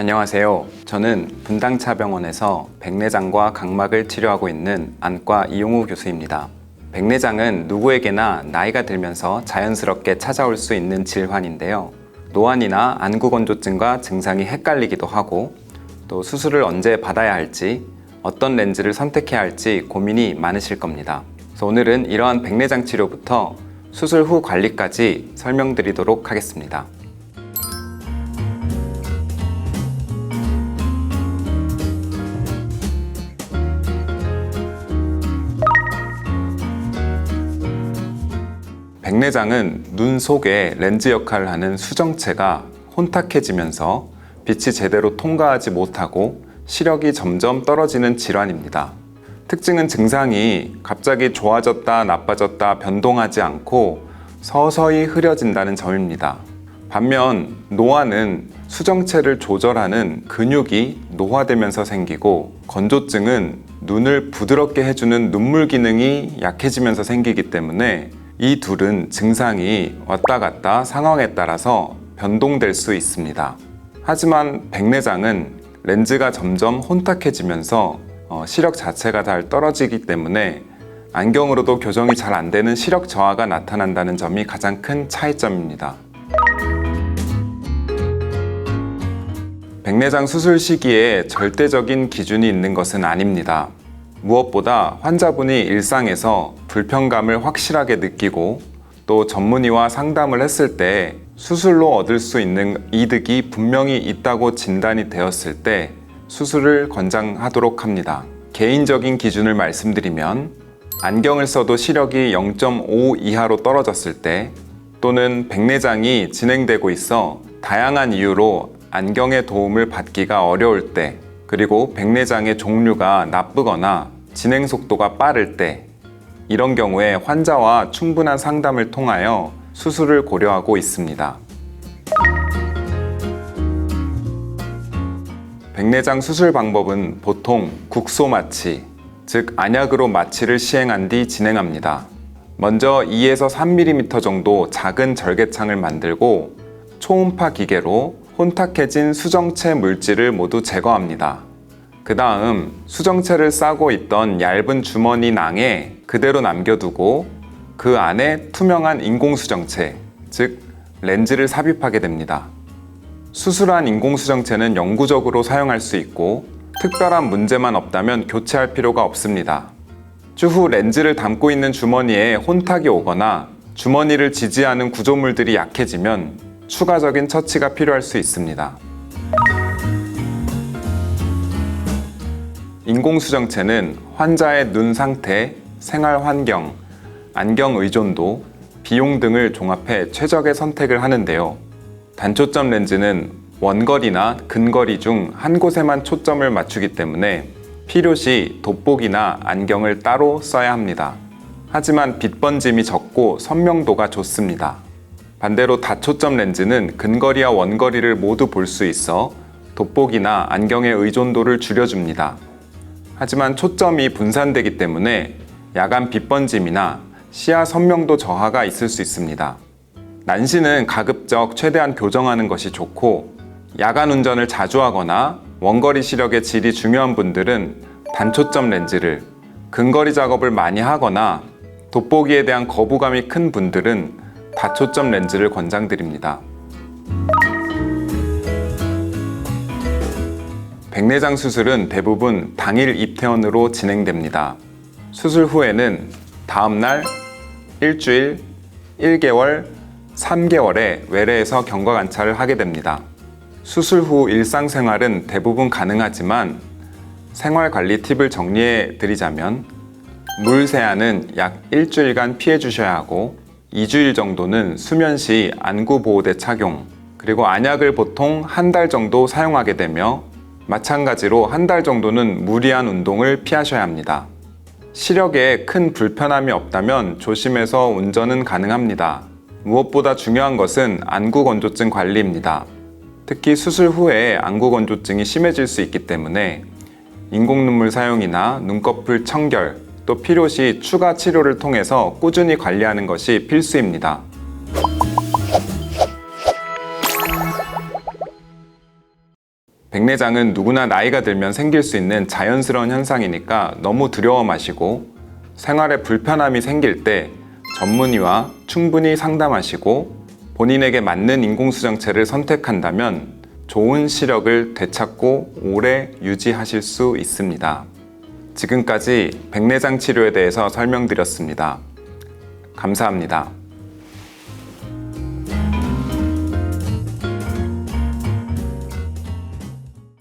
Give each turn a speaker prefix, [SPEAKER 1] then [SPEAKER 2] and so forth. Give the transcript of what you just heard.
[SPEAKER 1] 안녕하세요. 저는 분당차병원에서 백내장과 각막을 치료하고 있는 안과 이용우 교수입니다. 백내장은 누구에게나 나이가 들면서 자연스럽게 찾아올 수 있는 질환인데요. 노안이나 안구건조증과 증상이 헷갈리기도 하고 또 수술을 언제 받아야 할지 어떤 렌즈를 선택해야 할지 고민이 많으실 겁니다. 그래서 오늘은 이러한 백내장 치료부터 수술 후 관리까지 설명드리도록 하겠습니다. 백내장은 눈 속에 렌즈 역할을 하는 수정체가 혼탁해지면서 빛이 제대로 통과하지 못하고 시력이 점점 떨어지는 질환입니다. 특징은 증상이 갑자기 좋아졌다 나빠졌다 변동하지 않고 서서히 흐려진다는 점입니다. 반면 노안은 수정체를 조절하는 근육이 노화되면서 생기고, 건조증은 눈을 부드럽게 해주는 눈물 기능이 약해지면서 생기기 때문에 이 둘은 증상이 왔다 갔다 상황에 따라서 변동될 수 있습니다. 하지만 백내장은 렌즈가 점점 혼탁해지면서 시력 자체가 잘 떨어지기 때문에 안경으로도 교정이 잘 안 되는 시력 저하가 나타난다는 점이 가장 큰 차이점입니다. 백내장 수술 시기에 절대적인 기준이 있는 것은 아닙니다. 무엇보다 환자분이 일상에서 불편감을 확실하게 느끼고 또 전문의와 상담을 했을 때 수술로 얻을 수 있는 이득이 분명히 있다고 진단이 되었을 때 수술을 권장하도록 합니다. 개인적인 기준을 말씀드리면, 안경을 써도 시력이 0.5 이하로 떨어졌을 때, 또는 백내장이 진행되고 있어 다양한 이유로 안경의 도움을 받기가 어려울 때, 그리고 백내장의 종류가 나쁘거나 진행 속도가 빠를 때, 이런 경우에 환자와 충분한 상담을 통하여 수술을 고려하고 있습니다. 백내장 수술 방법은 보통 국소 마취, 즉 안약으로 마취를 시행한 뒤 진행합니다. 먼저 2에서 3mm 정도 작은 절개창을 만들고 초음파 기계로 혼탁해진 수정체 물질을 모두 제거합니다. 그 다음 수정체를 싸고 있던 얇은 주머니 낭에 그대로 남겨두고 그 안에 투명한 인공수정체, 즉 렌즈를 삽입하게 됩니다. 수술한 인공수정체는 영구적으로 사용할 수 있고 특별한 문제만 없다면 교체할 필요가 없습니다. 추후 렌즈를 담고 있는 주머니에 혼탁이 오거나 주머니를 지지하는 구조물들이 약해지면 추가적인 처치가 필요할 수 있습니다. 인공수정체는 환자의 눈 상태, 생활 환경, 안경 의존도, 비용 등을 종합해 최적의 선택을 하는데요. 단초점 렌즈는 원거리나 근거리 중 한 곳에만 초점을 맞추기 때문에 필요시 돋보기나 안경을 따로 써야 합니다. 하지만 빛 번짐이 적고 선명도가 좋습니다. 반대로 다초점 렌즈는 근거리와 원거리를 모두 볼 수 있어 돋보기나 안경의 의존도를 줄여줍니다. 하지만 초점이 분산되기 때문에 야간 빛 번짐이나 시야 선명도 저하가 있을 수 있습니다. 난시는 가급적 최대한 교정하는 것이 좋고, 야간 운전을 자주 하거나 원거리 시력의 질이 중요한 분들은 단초점 렌즈를, 근거리 작업을 많이 하거나 돋보기에 대한 거부감이 큰 분들은 다초점 렌즈를 권장드립니다. 백내장 수술은 대부분 당일 입퇴원으로 진행됩니다. 수술 후에는 다음날, 일주일, 1개월, 3개월에 외래에서 경과 관찰을 하게 됩니다. 수술 후 일상생활은 대부분 가능하지만 생활관리 팁을 정리해 드리자면, 물 세안은 약 일주일간 피해 주셔야 하고 2주일 정도는 수면 시 안구보호대 착용, 그리고 안약을 보통 한 달 정도 사용하게 되며 마찬가지로 한 달 정도는 무리한 운동을 피하셔야 합니다. 시력에 큰 불편함이 없다면 조심해서 운전은 가능합니다. 무엇보다 중요한 것은 안구건조증 관리입니다. 특히 수술 후에 안구건조증이 심해질 수 있기 때문에 인공눈물 사용이나 눈꺼풀 청결, 또 필요시 추가 치료를 통해서 꾸준히 관리하는 것이 필수입니다. 백내장은 누구나 나이가 들면 생길 수 있는 자연스러운 현상이니까 너무 두려워 마시고, 생활에 불편함이 생길 때 전문의와 충분히 상담하시고 본인에게 맞는 인공수정체를 선택한다면 좋은 시력을 되찾고 오래 유지하실 수 있습니다. 지금까지 백내장 치료에 대해서 설명드렸습니다. 감사합니다.